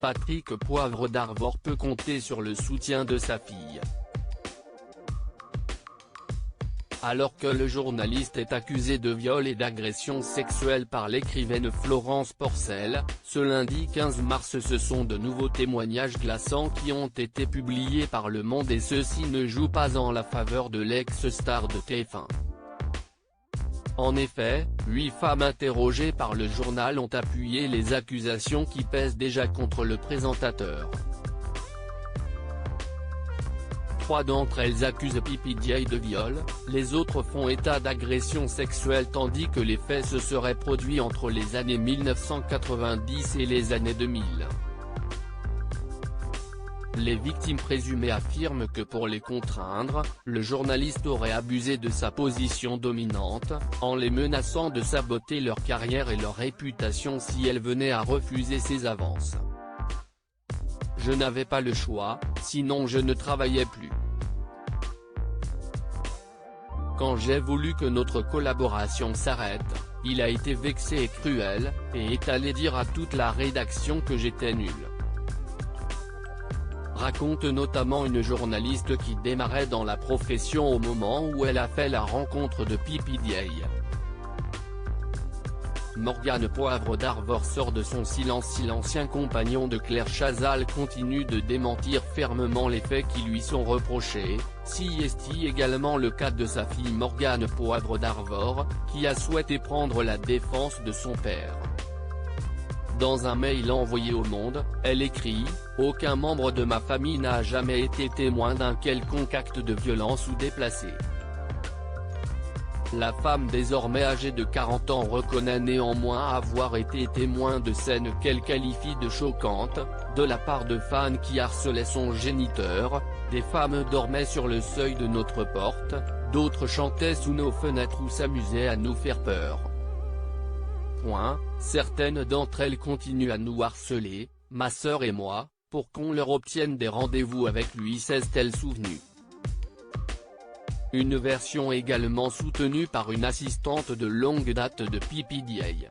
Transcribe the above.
Patrick Poivre d'Arvor peut compter sur le soutien de sa fille. Alors que le journaliste est accusé de viol et d'agression sexuelle par l'écrivaine Florence Porcel, ce lundi 15 mars ce sont de nouveaux témoignages glaçants qui ont été publiés par Le Monde et ceux-ci ne jouent pas en la faveur de l'ex-star de TF1. En effet, 8 femmes interrogées par le journal ont appuyé les accusations qui pèsent déjà contre le présentateur. 3 d'entre elles accusent PPDA de viol, les autres font état d'agression sexuelle tandis que les faits se seraient produits entre les années 1990 et les années 2000. Les victimes présumées affirment que pour les contraindre, le journaliste aurait abusé de sa position dominante, en les menaçant de saboter leur carrière et leur réputation si elles venaient à refuser ses avances. Je n'avais pas le choix, sinon je ne travaillais plus. Quand j'ai voulu que notre collaboration s'arrête, il a été vexé et cruel, et est allé dire à toute la rédaction que j'étais nul. Raconte notamment une journaliste qui démarrait dans la profession au moment où elle a fait la rencontre de PPDA. Morgane Poivre d'Arvor sort de son silence si l'ancien compagnon de Claire Chazal continue de démentir fermement les faits qui lui sont reprochés, si est également le cas de sa fille Morgane Poivre d'Arvor, qui a souhaité prendre la défense de son père. Dans un mail envoyé au Monde, elle écrit « Aucun membre de ma famille n'a jamais été témoin d'un quelconque acte de violence ou déplacé ». La femme désormais âgée de 40 ans reconnaît néanmoins avoir été témoin de scènes qu'elle qualifie de choquantes, de la part de fans qui harcelaient son géniteur, des femmes dormaient sur le seuil de notre porte, d'autres chantaient sous nos fenêtres ou s'amusaient à nous faire peur. Certaines d'entre elles continuent à nous harceler, ma sœur et moi, pour qu'on leur obtienne des rendez-vous avec lui, s'est-elle souvenue. Une version également soutenue par une assistante de longue date de PPDA.